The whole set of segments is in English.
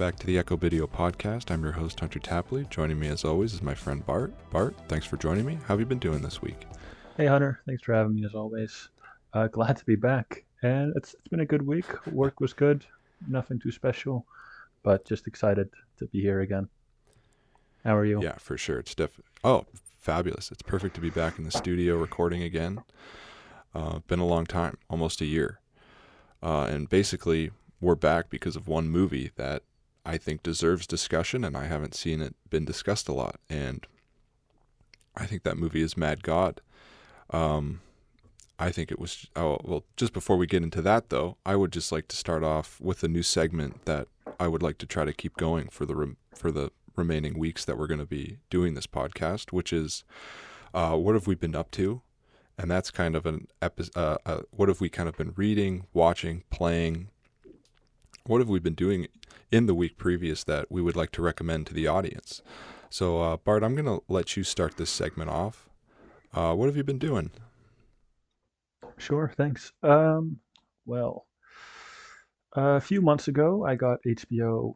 back to the EchoVideo Podcast. I'm your host, Hunter Tapley. Joining me as always is my friend Bart. Bart, thanks for joining me. How have you been doing this week? Hey Hunter, thanks for having me as always. Glad to be back. And it's been a good week. Work was good, nothing too special, but just excited to be here again. How are you? Yeah, for sure. Fabulous. It's perfect to be back in the studio recording again. Been a long time, almost a year. And basically, we're back because of one movie that I think deserves discussion, and I haven't seen it been discussed a lot. And I think that movie is Mad God. I think it was, just before we get into that though, I would just like to start off with a new segment that I would like to try to keep going for the remaining weeks that we're going to be doing this podcast, which is, what have we been up to? And that's kind of what have we kind of been reading, watching, playing? What have we been doing in the week previous that we would like to recommend to the audience? So, Bart, I'm going to let you start this segment off. What have you been doing? Sure, thanks. Well, a few months ago, I got HBO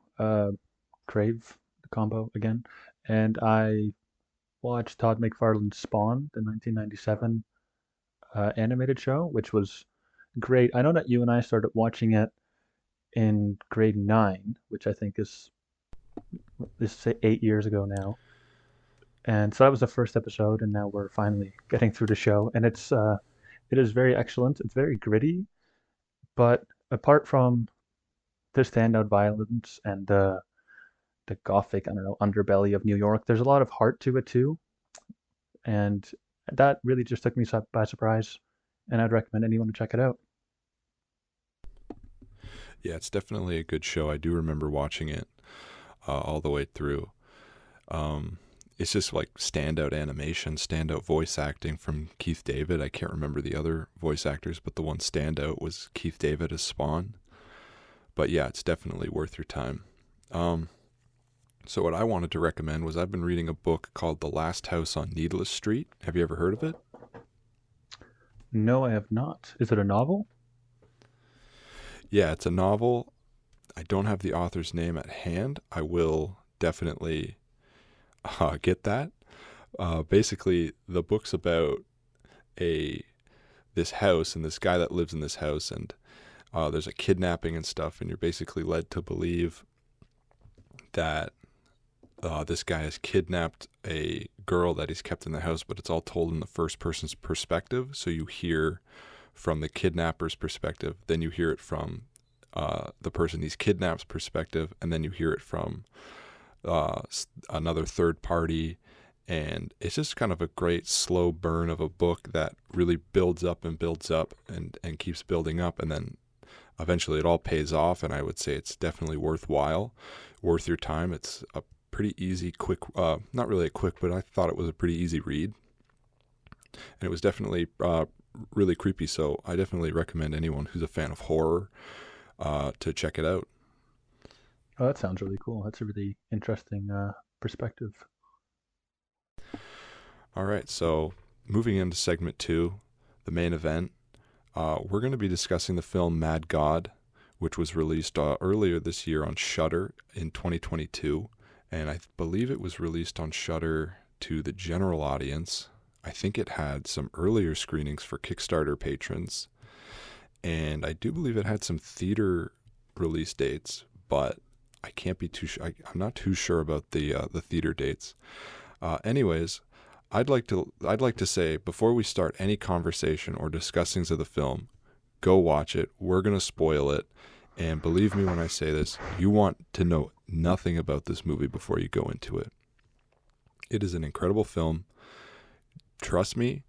Crave, the combo again, and I watched Todd McFarlane's Spawn, the 1997 animated show, which was great. I know that you and I started watching it in grade 9, which I think is 8 years ago now. And so that was the first episode, and now we're finally getting through the show, and it is very excellent. It's very gritty, but apart from the standout violence and the gothic, I don't know, underbelly of New York, there's a lot of heart to it too, and that really just took me by surprise, and I'd recommend anyone to check it out. Yeah, it's definitely a good show. I do remember watching it all the way through. It's just like standout animation, standout voice acting from Keith David. I can't remember the other voice actors, but the one standout was Keith David as Spawn. But yeah, it's definitely worth your time. So what I wanted to recommend was I've been reading a book called The Last House on Needless Street. Have you ever heard of it? No, I have not. Is it a novel? Yeah, it's a novel. I don't have the author's name at hand. I will definitely get that. Basically, the book's about this house and this guy that lives in this house, and there's a kidnapping and stuff, and you're basically led to believe that this guy has kidnapped a girl that he's kept in the house, but it's all told in the first person's perspective. So you hear from the kidnapper's perspective, then you hear it from the person he's kidnapped's perspective, and then you hear it from another third party. And it's just kind of a great slow burn of a book that really builds up and keeps building up, and then eventually it all pays off. And I would say it's definitely worth your time. It's a pretty easy, quick, not really a quick, but I thought it was a pretty easy read, and it was definitely really creepy. So I definitely recommend anyone who's a fan of horror to check it out. Oh, that sounds really cool. That's a really interesting perspective. All right, so moving into segment 2, the main event, we're going to be discussing the film Mad God, which was released earlier this year on Shudder in 2022, and I believe it was released on Shudder to the general audience. I think it had some earlier screenings for Kickstarter patrons, and I do believe it had some theater release dates, but I can't be too sure. I'm not too sure about the theater dates. Anyways, I'd like to say, before we start any conversation or discussings of the film, go watch it. We're gonna spoil it, and believe me when I say this, you want to know nothing about this movie before you go into it. It is an incredible film. Trust me,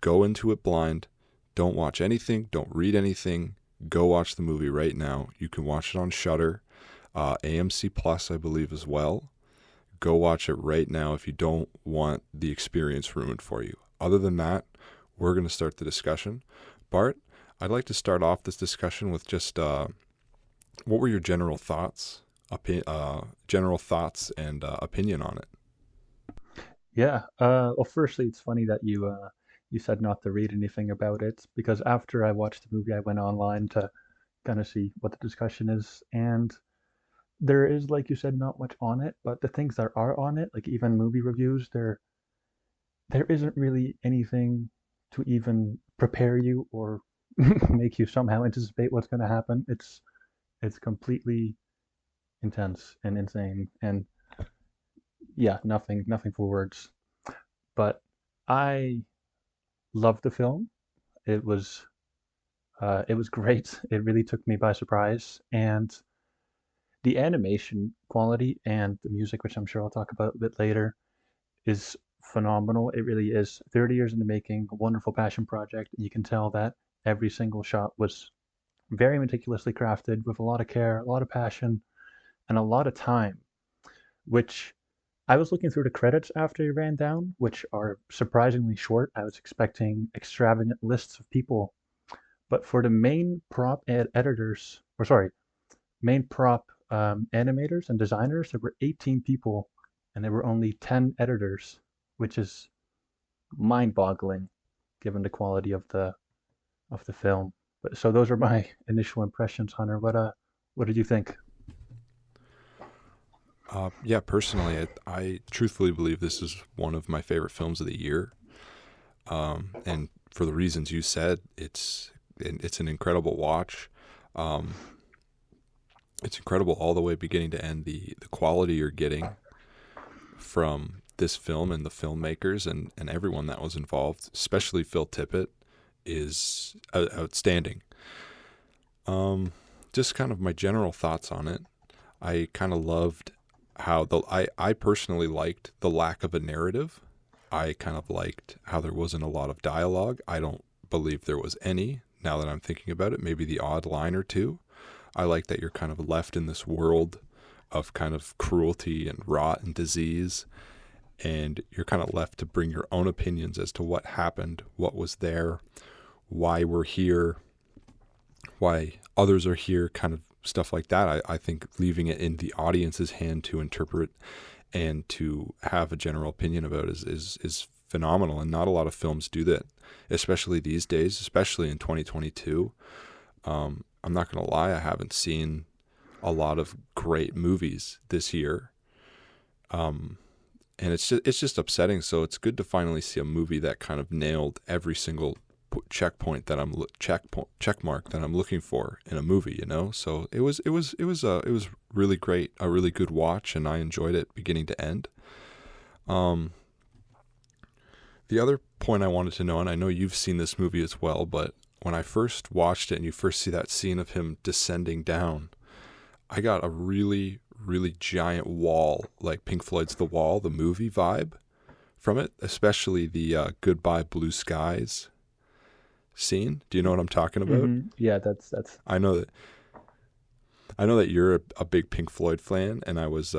go into it blind. Don't watch anything. Don't read anything. Go watch the movie right now. You can watch it on Shudder, AMC Plus, I believe, as well. Go watch it right now if you don't want the experience ruined for you. Other than that, we're going to start the discussion. Bart, I'd like to start off this discussion with just what were your general thoughts and opinion on it? Yeah. Well, firstly, it's funny that you said not to read anything about it, because after I watched the movie, I went online to kind of see what the discussion is, and there is, like you said, not much on it, but the things that are on it, like even movie reviews, there isn't really anything to even prepare you or make you somehow anticipate what's going to happen. It's completely intense and insane, and yeah, nothing for words. But I loved the film. It was it was great. It really took me by surprise, and the animation quality and the music, which I'm sure I'll talk about a bit later, is phenomenal. It really is. 30 years in the making, a wonderful passion project. You can tell that every single shot was very meticulously crafted with a lot of care, a lot of passion, and a lot of time, which I was looking through the credits after you ran down, which are surprisingly short. I was expecting extravagant lists of people, but for the main prop editors, or sorry, main prop animators and designers, there were 18 people, and there were only 10 editors, which is mind-boggling given the quality of the film. But so those are my initial impressions, Hunter. What did you think? Yeah, personally, I truthfully believe this is one of my favorite films of the year. And for the reasons you said, it's an incredible watch. Um, it's incredible all the way beginning to end. The quality you're getting from this film and the filmmakers and everyone that was involved, especially Phil Tippett, is outstanding. Just kind of my general thoughts on it. I kind of loved how I personally liked the lack of a narrative. I kind of liked how there wasn't a lot of dialogue. I don't believe there was any, now that I'm thinking about it, maybe the odd line or two. I like that you're kind of left in this world of kind of cruelty and rot and disease, and you're kind of left to bring your own opinions as to what happened, what was there, why we're here, why others are here, kind of stuff like that. I think leaving it in the audience's hand to interpret and to have a general opinion about is phenomenal, and not a lot of films do that, especially these days, especially in 2022. I'm not going to lie, I haven't seen a lot of great movies this year. And it's just upsetting. So it's good to finally see a movie that kind of nailed every single checkpoint that check mark that I'm looking for in a movie, you know? So it was really great, a really good watch, and I enjoyed it beginning to end. The other point I wanted to know, and I know you've seen this movie as well, but when I first watched it and you first see that scene of him descending down, I got a really, really giant wall, like Pink Floyd's The Wall, the movie vibe from it, especially the Goodbye Blue Skies scene. Do you know what I'm talking about? Mm-hmm. Yeah, that's I know that you're a big Pink Floyd fan, and I was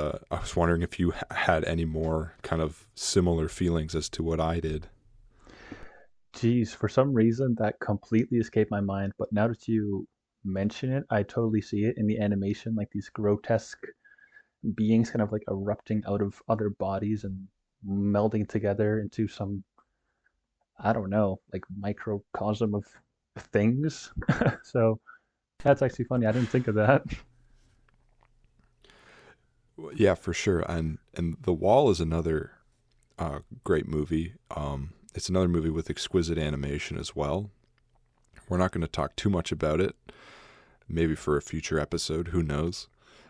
wondering if you had any more kind of similar feelings as to what I did. Geez, for some reason that completely escaped my mind, but now that you mention it, I totally see it in the animation, like these grotesque beings kind of like erupting out of other bodies and melding together into some, I don't know, like microcosm of things. So that's actually funny. I didn't think of that. Yeah, for sure. And The Wall is another great movie. It's another movie with exquisite animation as well. We're not going to talk too much about it. Maybe for a future episode, who knows?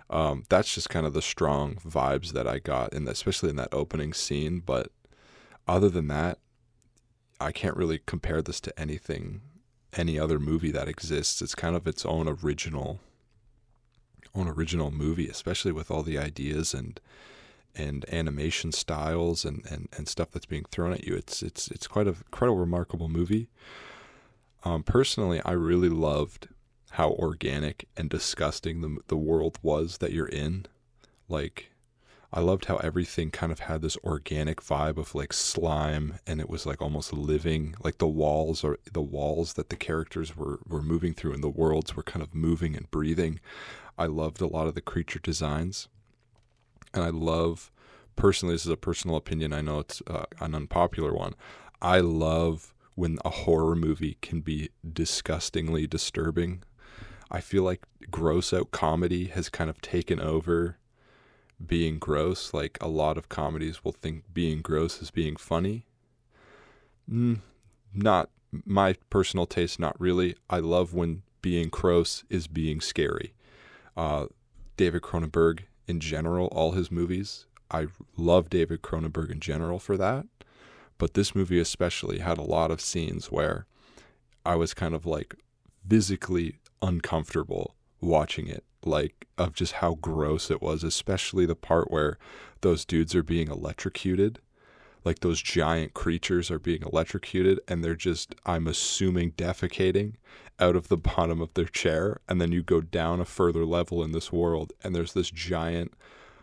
That's just kind of the strong vibes that I got, especially in that opening scene. But other than that, I can't really compare this to any other movie that exists. It's kind of its own original movie, especially with all the ideas and animation styles and stuff that's being thrown at you. It's quite a remarkable movie. Personally, I really loved how organic and disgusting the world was that you're in. Like, I loved how everything kind of had this organic vibe of like slime, and it was like almost living. Like the walls that the characters were moving through, and the worlds were kind of moving and breathing. I loved a lot of the creature designs, and I love, personally, this is a personal opinion, I know it's an unpopular one, I love when a horror movie can be disgustingly disturbing. I feel like gross out comedy has kind of taken over being gross. Like a lot of comedies will think being gross is being funny. Not my personal taste, not really. I love when being gross is being scary. David Cronenberg in general, all his movies, I love David Cronenberg in general for that. But this movie especially had a lot of scenes where I was kind of like physically uncomfortable watching it, like of just how gross it was, especially the part where those dudes are being electrocuted. Like those giant creatures are being electrocuted and they're just, I'm assuming, defecating out of the bottom of their chair. And then you go down a further level in this world and there's this giant,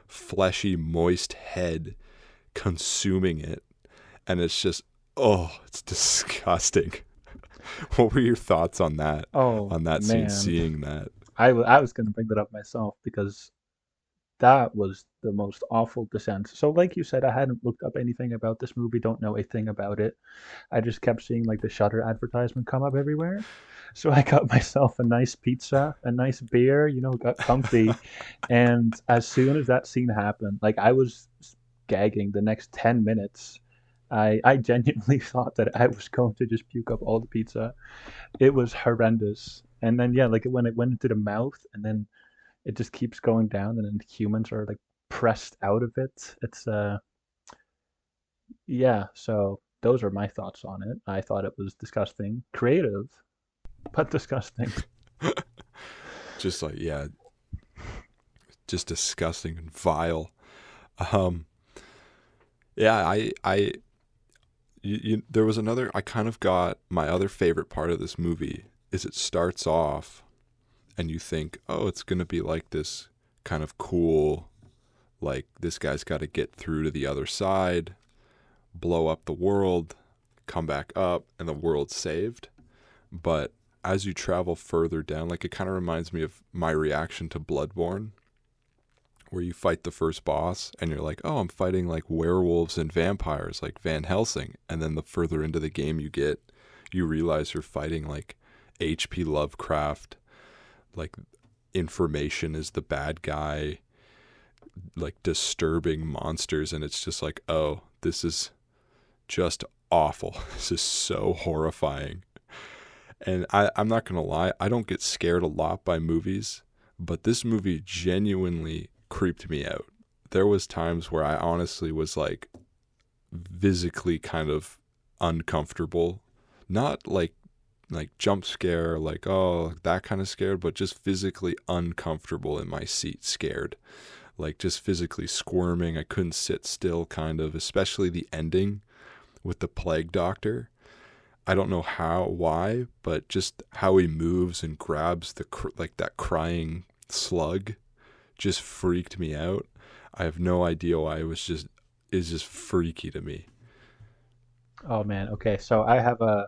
fleshy, moist head consuming it. And it's just, oh, it's disgusting. What were your thoughts on that? Oh, On that scene, man. seeing that? I was going to bring that up myself because that was the most awful descent. So, like you said, I hadn't looked up anything about this movie, don't know a thing about it. I just kept seeing like the Shutter advertisement come up everywhere. So I got myself a nice pizza, a nice beer, got comfy. And as soon as that scene happened, like I was gagging the next 10 minutes. I genuinely thought that I was going to just puke up all the pizza. It was horrendous. And then, yeah, like when it went into the mouth and then it just keeps going down and then humans are like pressed out of it. It's yeah, so those are my thoughts on it. I thought it was disgusting, creative, but disgusting. Just like, yeah, just disgusting and vile. Um, yeah, there was another, I kind of got my other favorite part of this movie is it starts off and you think, oh, it's going to be like this kind of cool, like this guy's got to get through to the other side, blow up the world, come back up, and the world's saved. But as you travel further down, like it kind of reminds me of my reaction to Bloodborne, where you fight the first boss and you're like, oh, I'm fighting like werewolves and vampires like Van Helsing. And then the further into the game you get, you realize you're fighting like H.P. Lovecraft, like information is the bad guy, like disturbing monsters. And it's just like, oh, this is just awful. This is so horrifying. And I'm not going to lie, I don't get scared a lot by movies, but this movie genuinely creeped me out. There was times where I honestly was like physically kind of uncomfortable, not like jump scare, like, oh, that kind of scared, but just physically uncomfortable in my seat, scared, like just physically squirming. I couldn't sit still, kind of, especially the ending with the plague doctor. I don't know why, but just how he moves and grabs like that crying slug just freaked me out. I have no idea why. It's just freaky to me. Oh man, okay. So I have a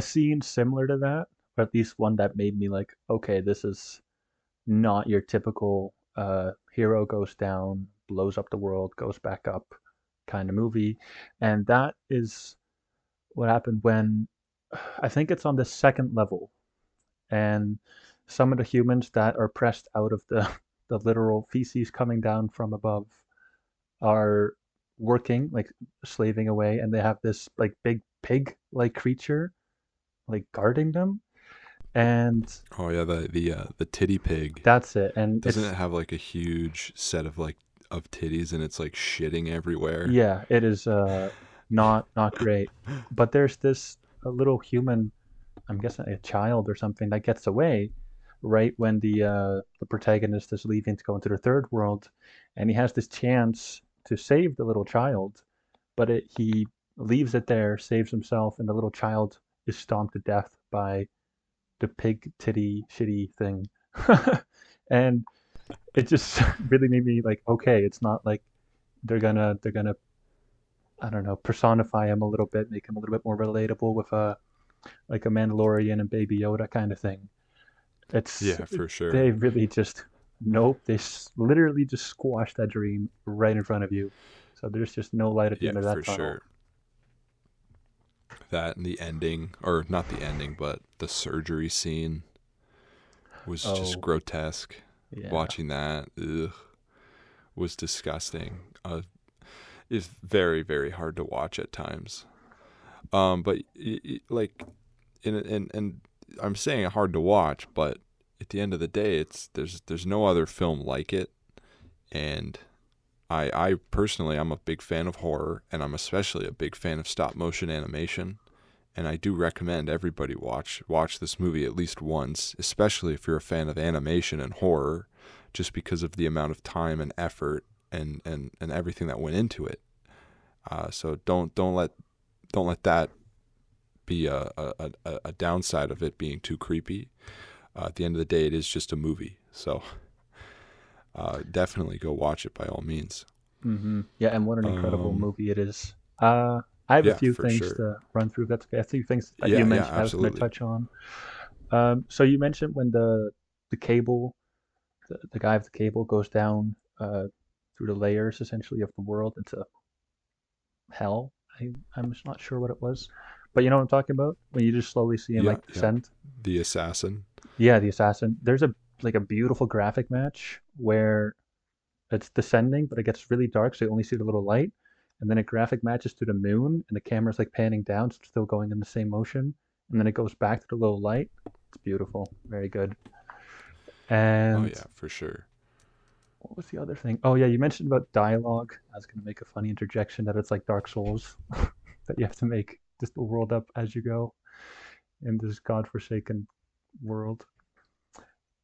scene similar to that, or at least one that made me like, okay, this is not your typical hero goes down, blows up the world, goes back up kind of movie. And that is what happened when I think it's on the second level, and some of the humans that are pressed out of the literal feces coming down from above are working, like slaving away, and they have this like big pig like creature like guarding them. And Oh yeah, the titty pig. that's it. And Doesn't it's it have like a huge set of like of titties and it's like shitting everywhere? yeah, it is not great. But there's this a little human, I'm guessing a child or something, that gets away right when the protagonist is leaving to go into the third world, and he has this chance to save the little child, but he leaves it there, saves himself, and the little child is stomped to death by the pig titty shitty thing. And it just really made me like, okay, it's not like they're gonna I don't know, personify him a little bit, make him a little bit more relatable with a like a Mandalorian and Baby Yoda kind of thing. It's Yeah, for sure. they really just nope, literally just squashed that dream right in front of you. So there's just no light at the Yeah, end of that for tunnel. sure. That and the ending, or not the ending, but the surgery scene. was just Oh, grotesque. yeah. Watching that, ugh, was disgusting. It's very, very hard to watch at times. But like, and I'm saying it hard to watch, but at the end of the day, there's no other film like it, and I personally, I'm a big fan of horror, and I'm especially a big fan of stop motion animation. And I do recommend everybody watch this movie at least once, especially if you're a fan of animation and horror, just because of the amount of time and effort and everything that went into it. So don't let that be a downside of it being too creepy. At the end of the day, it is just a movie. So definitely go watch it by all means. Yeah, and what an incredible Um, movie it is. I have a yeah, few for things sure. to run through. That's okay. A few things that you Yeah, mentioned I was going to absolutely. touch on. So you mentioned when the cable, the guy with the cable goes down through the layers essentially of the world into hell. I'm just not sure what it was, but you know what I'm talking about? When you just slowly see him Yeah, like yeah. descend. The assassin. Yeah, the assassin. There's a like a beautiful graphic match where it's descending, but it gets really dark, so you only see the little light. And then it graphic matches to the moon, and the camera's like panning down, so it's still going in the same motion. And then it goes back to the little light. It's beautiful, very good. Oh And yeah, for sure. what was the other thing? Oh yeah, you mentioned about dialogue. I was gonna make a funny interjection that it's like Dark Souls, that you have to make just the world up as you go in this godforsaken world.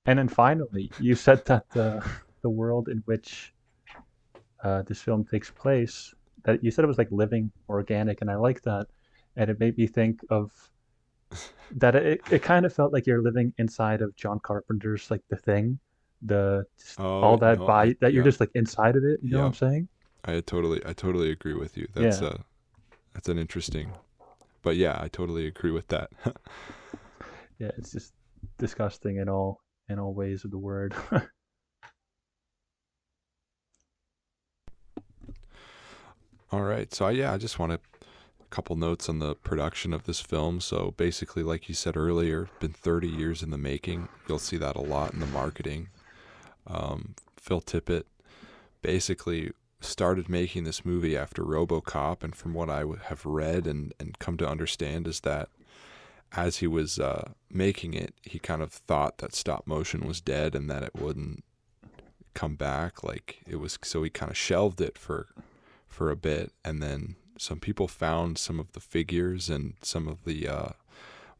And then finally, you said that the world in which this film takes place, that you said it was like living organic, and I like that. And it made me think of that it kind of felt like you're living inside of John Carpenter's like The Thing, the just Oh all that no, by that you're yeah, just like inside of it. You know what yeah. I'm saying? I totally agree with you. Yeah, That's an interesting. But yeah, I totally agree with that. yeah. It's just disgusting in all ways of the word. All right. So yeah, I just want a couple notes on the production of this film. So basically, like you said earlier, been 30 years in the making. You'll see that a lot in the marketing. Phil Tippett basically started making this movie after RoboCop, and from what I have read and come to understand is that as he was making it, he kind of thought that stop motion was dead and that it wouldn't come back like it was, so he kind of shelved it for a bit, and then some people found some of the figures and some of the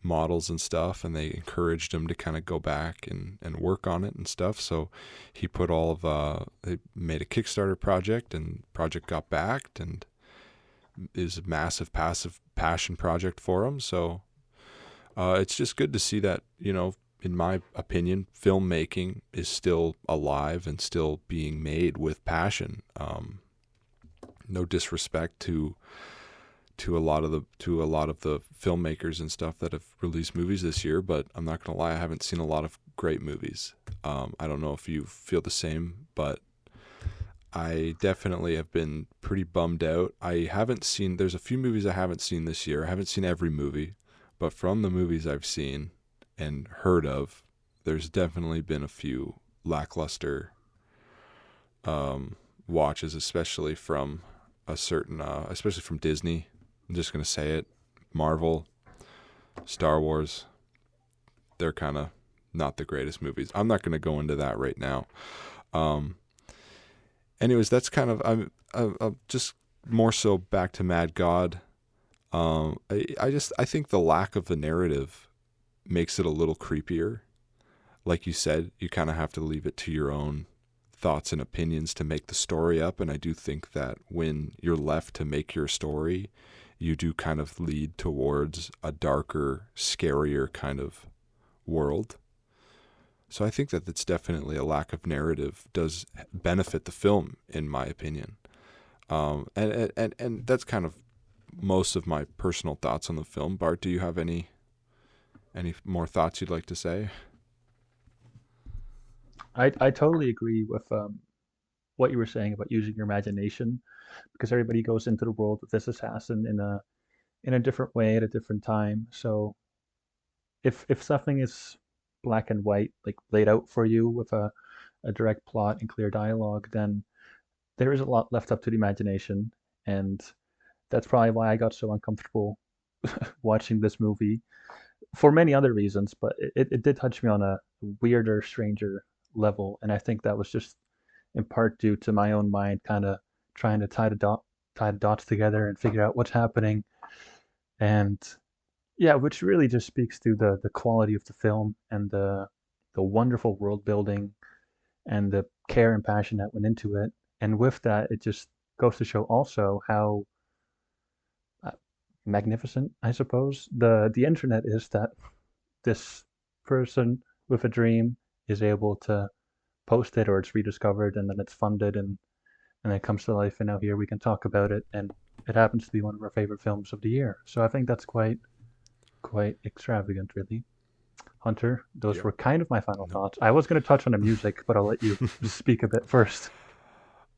models and stuff, and they encouraged him to kind of go back and work on it and stuff. So he put all of they made a Kickstarter project, and project got backed, and is a massive passive passion project for him. So it's just good to see that, you know, in my opinion, filmmaking is still alive and still being made with passion. No disrespect to a lot of the filmmakers and stuff that have released movies this year, but I'm not gonna lie, I haven't seen a lot of great movies. I don't know if you feel the same, but I definitely have been pretty bummed out. I haven't seen, there's a few movies I haven't seen this year. I haven't seen every movie, but from the movies I've seen and heard of, there's definitely been a few lackluster watches, especially from a certain, especially from Disney. I'm just gonna say it, Marvel, Star Wars. They're kind of not the greatest movies. I'm not gonna go into that right now. Um, anyways, that's kind of I'm just more so back to Mad God. I think the lack of the narrative makes it a little creepier. Like you said, you kind of have to leave it to your own thoughts and opinions to make the story up. And I do think that when you're left to make your story, you do kind of lead towards a darker, scarier kind of world. So I think that it's definitely a lack of narrative does benefit the film, in my opinion. And that's kind of most of my personal thoughts on the film. Bart, do you have any more thoughts you'd like to say? I totally agree with what you were saying about using your imagination, because everybody goes into the world with this assassin in a different way at a different time. So if something is black and white, like laid out for you with a direct plot and clear dialogue, then there is a lot left up to the imagination. And that's probably why I got so uncomfortable watching this movie for many other reasons, but it did touch me on a weirder, stranger level. And I think that was just in part due to my own mind kind of trying to tie the dots together and figure out what's happening. And yeah, which really just speaks to the quality of the film and the wonderful world building and the care and passion that went into it. And with that, it just goes to show also how uh, magnificent, I suppose, the internet is, that this person with a dream is able to post it, or it's rediscovered, and then it's funded, and it comes to life, and now here we can talk about it, and it happens to be one of our favorite films of the year. So I think that's quite extravagant, really. Hunter, those Yeah. were kind of my final No. thoughts. I was going to touch on the music, but I'll let you speak a bit first.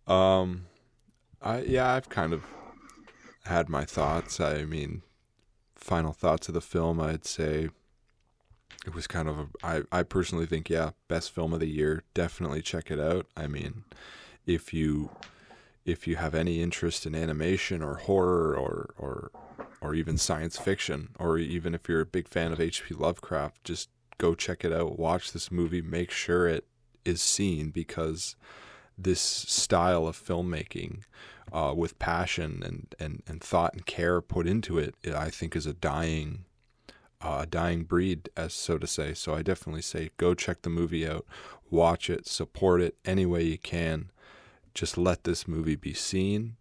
Um, I've kind of had my thoughts. I mean, final thoughts of the film, I'd say it was kind of I personally think, yeah, best film of the year. Definitely check it out. I mean, if you have any interest in animation or horror or even science fiction, or even if you're a big fan of H.P. Lovecraft, just go check it out. Watch this movie. Make sure it is seen, because this style of filmmaking, with passion and thought and care put into it, I think is a dying breed, as so to say. So I definitely say go check the movie out, watch it, support it any way you can. Just let this movie be seen,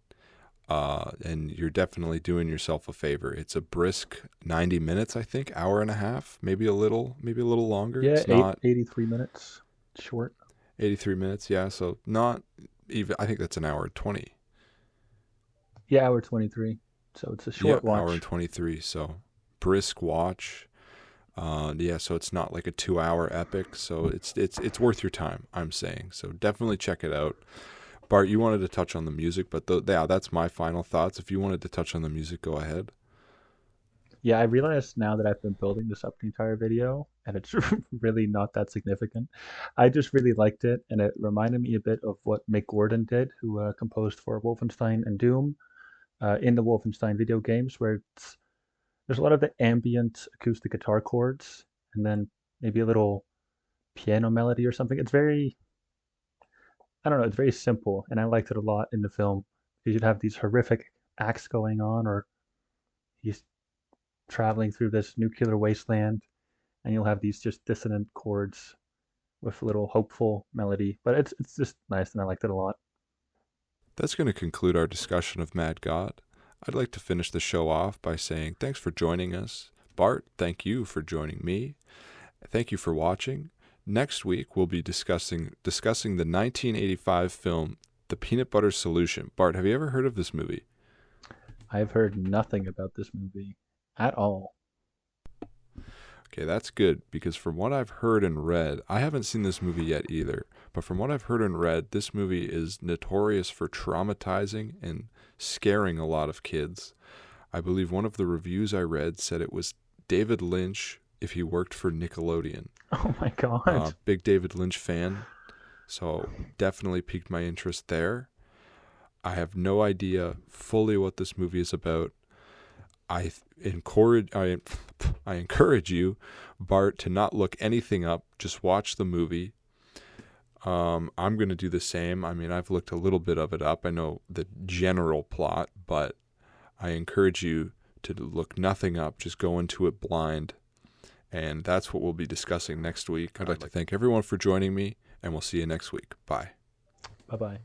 and you're definitely doing yourself a favor. It's a brisk 90 minutes, I think, hour and a half, maybe a little longer. Yeah, It's not 83 minutes, short. 83 minutes, yeah. So not even. I think that's an hour and 20. Yeah, hour 23. So it's a Yeah, short watch. hour and 23. So brisk watch. Yeah, so it's not like a 2-hour epic. So it's worth your time, I'm saying. So definitely check it out. Bart, you wanted to touch on the music, but yeah, that's my final thoughts. If you wanted to touch on the music, go ahead. Yeah, I realized now that I've been building this up the entire video, and it's really not that significant. I just really liked it, and it reminded me a bit of what Mick Gordon did, who composed for Wolfenstein and Doom, in the Wolfenstein video games, where there's a lot of the ambient acoustic guitar chords, and then maybe a little piano melody or something. It's very, I don't know, it's very simple, and I liked it a lot in the film, because you'd have these horrific acts going on, or he's traveling through this nuclear wasteland, and you'll have these just dissonant chords with a little hopeful melody. But it's just nice, and I liked it a lot. That's going to conclude our discussion of Mad God. I'd like to finish the show off by saying thanks for joining us. Bart, thank you for joining me. Thank you for watching. Next week, we'll be discussing the 1985 film, The Peanut Butter Solution. Bart, have you ever heard of this movie? I've heard nothing about this movie at all. Okay, that's good, because from what I've heard and read, I haven't seen this movie yet either, but from what I've heard and read, this movie is notorious for traumatizing and scaring a lot of kids. I believe one of the reviews I read said it was David Lynch if he worked for Nickelodeon. Oh my god. Big David Lynch fan, so definitely piqued my interest there. I have no idea fully what this movie is about. I encourage you, Bart, to not look anything up. Just watch the movie. I'm going to do the same. I mean, I've looked a little bit of it up. I know the general plot, but I encourage you to look nothing up. Just go into it blind. And that's what we'll be discussing next week. I'd like to thank everyone for joining me, and we'll see you next week. Bye. Bye-bye.